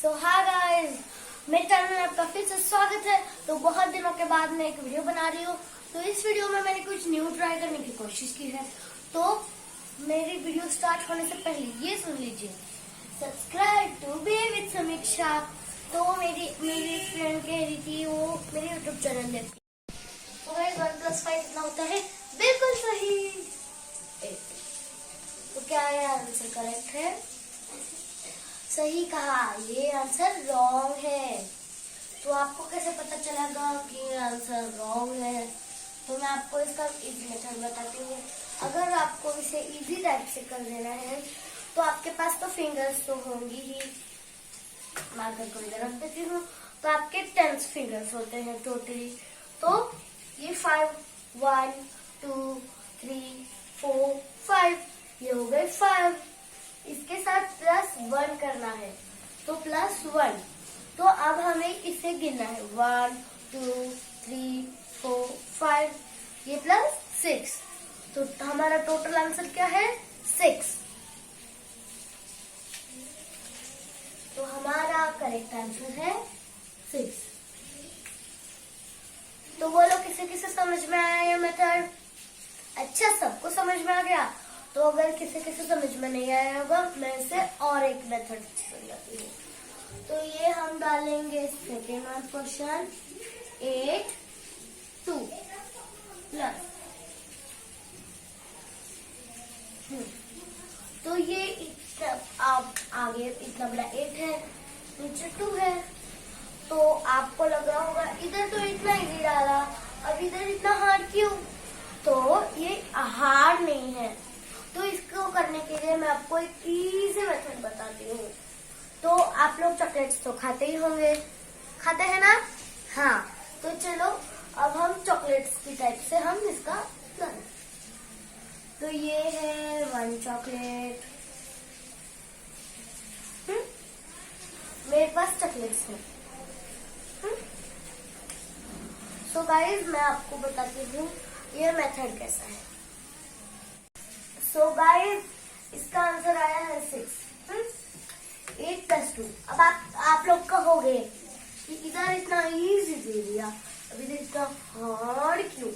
सो hi guys, मेरे channel में आपका फिर से स्वागत है। तो बहुत दिनों के बाद मैं एक वीडियो बना रही हूँ। तो इस वीडियो में मैंने कुछ न्यू ट्राई करने की कोशिश की है। तो मेरी वीडियो स्टार्ट होने से पहले ये सुन लीजिए, सब्सक्राइब टू बी विद समीक्षा। तो मेरी फ्रेंड कह रही थी वो मेरे यूट्यूब चैनल देखती। तो गाइस 1+5 कितना होता है? बिल्कुल सही, 8। तो क्या ये आंसर करेक्ट है? सही कहा, ये आंसर रॉन्ग है। तो आपको कैसे पता चलेगा कि ये आंसर रॉन्ग है? तो मैं आपको इसका इजी मेथड बताती हूँ। अगर आपको इसे इजी टाइप से कर देना है तो आपके पास तो फिंगर्स तो होंगी ही। मार्कर को इधर रख देती हूँ। तो आपके 10 फिंगर्स होते हैं टोटली। तो ये 5, 1, 2, 3, 4, 5, ये हो गए 5। इसके साथ +1 करना है, तो +1। तो अब हमें इसे गिनना है, 1, 2, 3, 4, 5, ये +6। तो हमारा टोटल आंसर क्या है? 6। तो हमारा करेक्ट आंसर है 6। तो बोलो किसे किसे समझ में आया ये मेथड? अच्छा, सबको समझ में आ गया। तो अगर किसी किसी समझ में नहीं आया होगा, मैं इसे और एक मेथड समझाती हूँ। तो ये हम डालेंगे सेकेंड वन क्वेश्चन, 8, 2 प्लस। तो ये आप आगे इतना बड़ा 8 है, नीचे 2 है। तो आपको लग रहा होगा इधर तो इतना इजी डाला, अब इधर इतना हार्ड क्यों? तो ये हार्ड नहीं है। तो इसको करने के लिए मैं आपको एक इजी मेथड बताती हूँ। तो आप लोग चॉकलेट्स तो खाते ही होंगे, खाते हैं ना? हाँ, तो चलो अब हम चॉकलेट्स की टाइप से हम इसका करें। तो ये है 1 चॉकलेट। मेरे पास चॉकलेट्स हैं। सो गाइस, मैं आपको बताती हूँ ये मेथड कैसा है। सो गाइस, इसका आंसर आया है 6। 8 + 2। अब आप लोग कहोगे कि इधर इतना इजी दे दिया, अब इधर इतना हार्ड क्यों?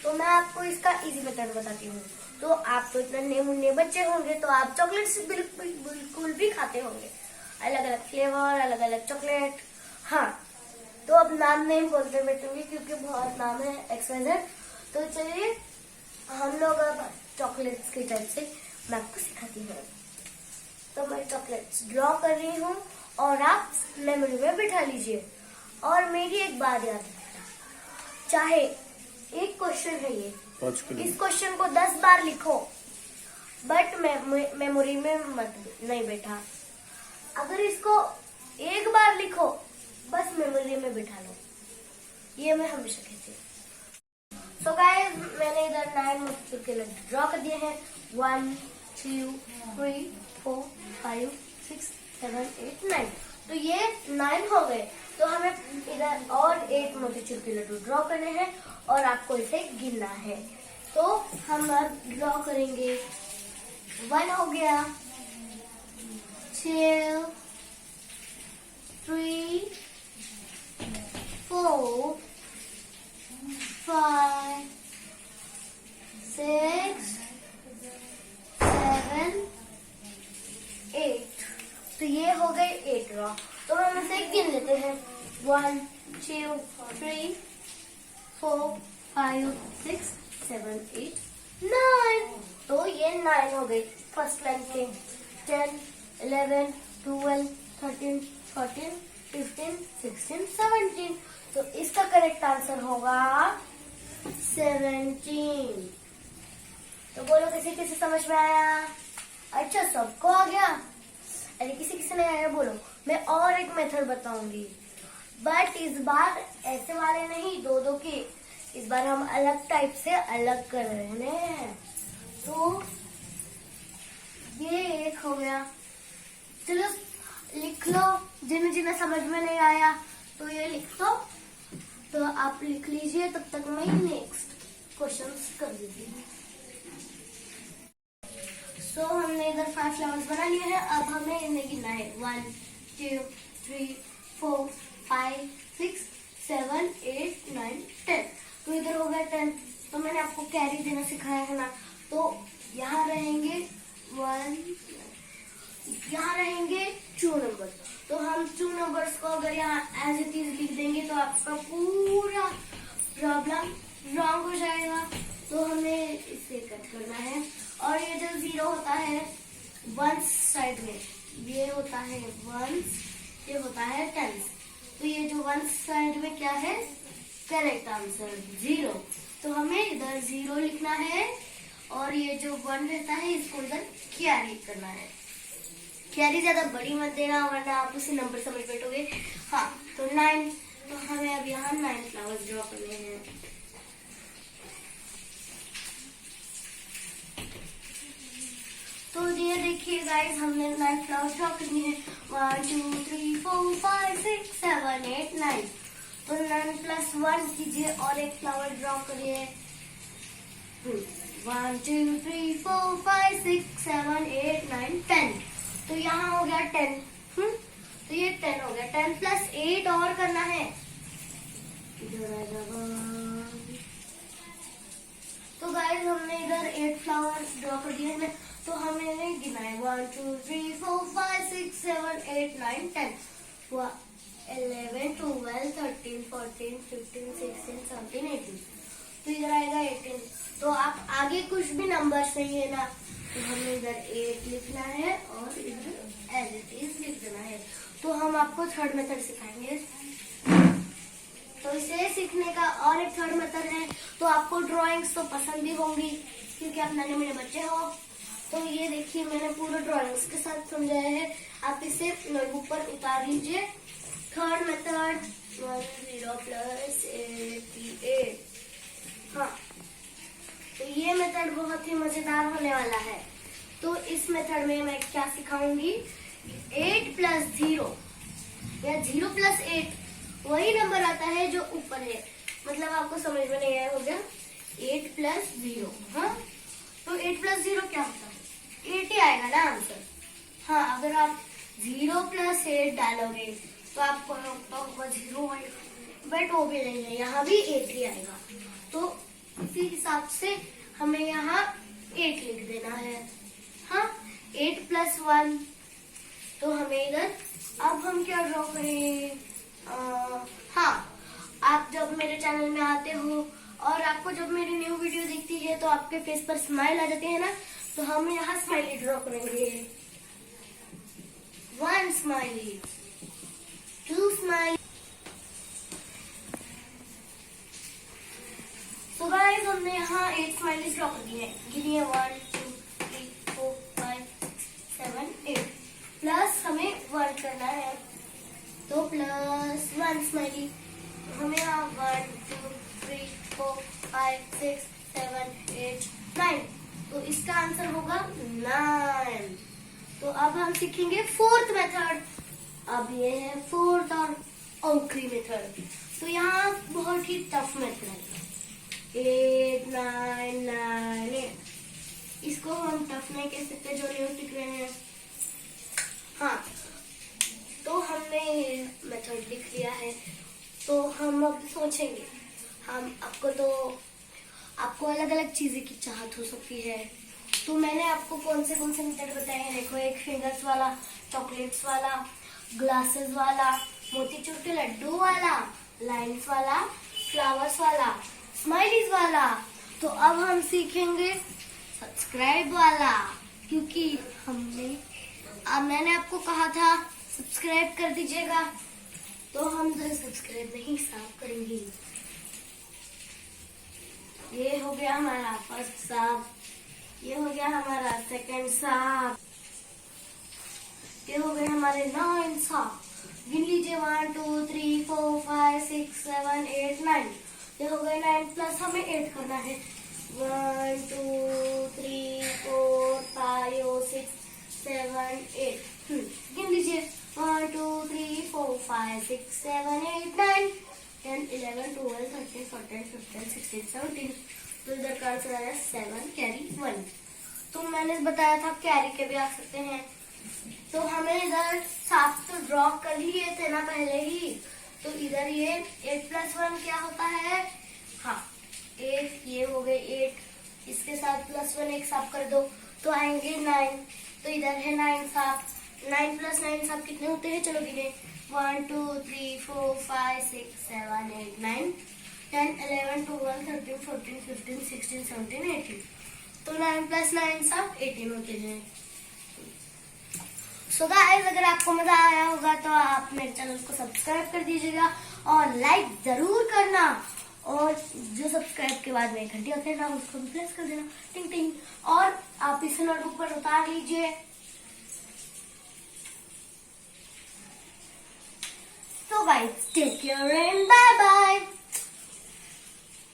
तो मैं आपको इसका इजी मेथड बताती हूँ। तो आप तो इतने नन्हे मुन्ने बच्चे होंगे, तो आप चॉकलेट्स बिल्कुल भी खाते होंगे, अलग अलग फ्लेवर, अलग अलग चॉकलेट। हाँ, तो अब नाम नहीं बोलते बैठूंगी क्योंकि बहुत नाम है XYZ। तो चलिए हम लोग अब चॉकलेट्स की टाइप से मैं आपको सिखाती हूँ। तो मैं चॉकलेट्स ड्रॉ कर रही हूँ और आप मेमोरी में बिठा लीजिए। और मेरी एक बात याद रखना, चाहे एक क्वेश्चन है ये, इस क्वेश्चन को 10 बार लिखो, बट मेमोरी में नहीं बैठा। अगर इसको एक बार लिखो, बस मेमोरी में बिठा लो। ये मैं हमेशा कहती हूँ। सो गाइस, मैंने इधर 9 मोतीचूर के लड्डू ड्रॉ कर दिए हैं। 1, 2, 3, 4, 5, 6, 7, 8, 9। तो ये 9 हो गए। तो हमें इधर और 8 मोतीचूर के लड्डू ड्रॉ करने हैं और आपको इसे गिनना है। तो हम ड्रॉ करेंगे। 1 हो गया, 2, 3, 4, 5, 6, 7, 8। तो ये हो गए 8 ड्रॉ। तो हम इसे गिन लेते हैं। 1, 2, 3, 4, 5, 6, 7, 8, 9। तो ये 9 हो गए फर्स्ट लाइन के। 10, 11, 12, 13, 14, 15, 16, 17। तो इसका करेक्ट आंसर होगा 17। तो बोलो किसी किसी समझ में आया? अच्छा, सबको आ गया? अरे किसी किसी नहीं आया बोलो। मैं और एक मेथड बताऊंगी, बट इस बार ऐसे वाले नहीं, 2-2 के। इस बार हम अलग टाइप से अलग कर रहे हैं। तो ये एक हो गया। चलो लिख लो, जिन्हें जिन्हें समझ में नहीं आया तो ये लिख दो। तो आप लिख लीजिए, तब तक मैं नेक्स्ट क्वेश्चन कर दीजिए। सो हमने इधर 5 फ्लावर्स बना लिए हैं। अब हमें इन्हें गिनना है। 1, 2, 3 4 5 6 7 8 9 10। तो इधर हो गया 10। तो मैंने आपको कैरी देना सिखाया है ना, तो यहाँ रहेंगे 1, यहाँ रहेंगे 2 नंबर। तो हम 2 नंबर्स को अगर यहाँ एज इट इज लिख देंगे तो आपका पूरा प्रॉब्लम रॉन्ग हो जाएगा। तो हमें इसे कट करना है। और ये जो 0 होता है वंस साइड में, ये होता है वंस, ये होता है टेंस। तो ये जो वंस साइड में क्या है, करेक्ट आंसर 0। तो हमें इधर 0 लिखना है और ये जो 1 रहता है इसको इधर कैरी करना है। कैरी ज्यादा बड़ी मत देना वरना आप उसे नंबर समझ बैठोगे। हाँ, तो 9, तो हमें अब यहाँ 9 फ्लावर्स ड्रॉ करने हैं। तो ये देखिए गाइस, हमने 9 फ्लावर्स ड्रॉ करनी है। 1 2 3 4 5 6 7 8 9। तो 9 प्लस 1 कीजिए और एक फ्लावर ड्रॉ करिए। 1 2 3 4 5 6 7 8 9 10। तो यहाँ हो गया 10। तो ये 10 हो गया। 10 प्लस 8 और करना है। तो गाइस हमने इधर 8 फ्लावर्स ड्रॉ कर दिए हैं। तो हमें गिना है 1 2 3 4 5 6 7 8 9 10 11 12 13 14 15 16 17 18। तो इधर आएगा 18। तो आप आगे कुछ भी नंबर सही है ना, तो हमें इधर 8 लिखना है और इधर एज इट इज लिख देना है। तो हम आपको थर्ड मेथड सिखाएंगे। तो इसे सीखने का और एक थर्ड मेथड है। तो आपको ड्राइंग्स तो पसंद भी होंगी क्योंकि आप नन्हे मुन्ने बच्चे हो। तो ये देखिए, मैंने पूरा ड्राइंग्स के साथ समझाया है। आप इसे नोटबुक पर उतार लीजिए। Third method 10 plus 88। हाँ, तो ये मेथड बहुत ही मजेदार होने वाला है। तो इस मेथड में मैं क्या सिखाऊंगी, 8 प्लस 0 या 0 प्लस 8 वही नंबर आता है जो ऊपर है। मतलब आपको समझ में नहीं आया होगा 8 प्लस 0। हाँ, तो 8 प्लस 0 क्या होता है, 8 ही आएगा ना आंसर। हाँ, अगर आप 0 प्लस 8 डालोगे तो आपको होगा 0, बट वो भी नहीं है, यहाँ भी 8 ही आएगा। तो इसी हिसाब से हमें यहाँ 8 लिख देना है। हाँ, 8 प्लस 1। तो हमें इधर अब हम क्या ड्रॉ करें। हाँ, आप जब मेरे चैनल में आते हो और आपको जब मेरी न्यू वीडियो दिखती है तो आपके फेस पर स्माइल आ जाती है ना, तो हम यहाँ स्माइली ड्रॉ करेंगे। 1 स्माइली, 2 स्माइली। तो गाइस हमने यहाँ 8 स्माइली ड्रॉ कर दी है। गिनिए 1 2 3 4 5 6 7 8। प्लस हमें 1 करना है, तो प्लस 1 स्माइली। हमें यहाँ 1 2 3 4 5 6 7 8 9। तो इसका आंसर होगा 9। तो अब हम सीखेंगे फोर्थ मेथड। अब ये है फोर्थ और आखिरी मेथड। तो यहाँ बहुत ही टफ मेथड है, 8 9 9 8। इसको हम टफ नहीं कह सकते जो न्यू सीख रहे हैं। हाँ, तो हमने मेथड लिख लिया है। तो हम अब सोचेंगे, हम आपको अलग अलग चीजें की चाहत हो सकती है। तो मैंने आपको कौन से मेथड बताए हैं। देखो, एक फिंगर्स वाला, चॉकलेट्स वाला, ग्लासेस वाला, मोतीचूर के लड्डू वाला, लाइन्स वाला, फ्लावर्स वाला, स्माइलीज वाला। तो अब हम सीखेंगे सब्सक्राइब वाला, क्योंकि मैंने आपको कहा था सब्सक्राइब कर दीजिएगा। तो हम सब्सक्राइब नहीं, साफ करेंगे। ये हो गया हमारा फर्स्ट साफ, ये हो गया हमारा सेकंड साफ, ये हो गए हमारे 9 साफ। गिन लीजिए 1 2 3 4 5 6 7 8 9। ये हो गए 9 प्लस हमें 8 करना है। 1 2 3 4 5 6 7 8। गिन लीजिए 1 2 3 4 5 6 7 8 9 10 11 12 13 14 15 16 17। तो इधर का आंसर आया 7 कैरी 1। तो मैंने बताया था कैरी के भी आ सकते हैं। तो हमें इधर 7 तो ड्रॉ कर लिए थे ना पहले ही, तो इधर ये 8 + 1 क्या होता है, हाँ 8, ये हो गए 8, इसके साथ +1 एक साफ कर दो तो आएंगे 9, तो इधर है 9 साफ, 9 + 9 साफ कितने होते हैं, चलो गिने 1 2 3 4 5 6 7 8 9 10 11 12 13 14 15 16 17 18, तो 9 + 9 साफ 18 होते हैं। सो गाइस, अगर आपको मजा आया होगा तो आप मेरे चैनल को सब्सक्राइब कर दीजिएगा और लाइक जरूर करना, और जो सब्सक्राइब के बाद में घंटी होते हैं ना उसको भी प्रेस कर देना, टिंग टिंग, और आप इसे नोटबुक पर उतार लीजिए। So guys, take care and bye bye.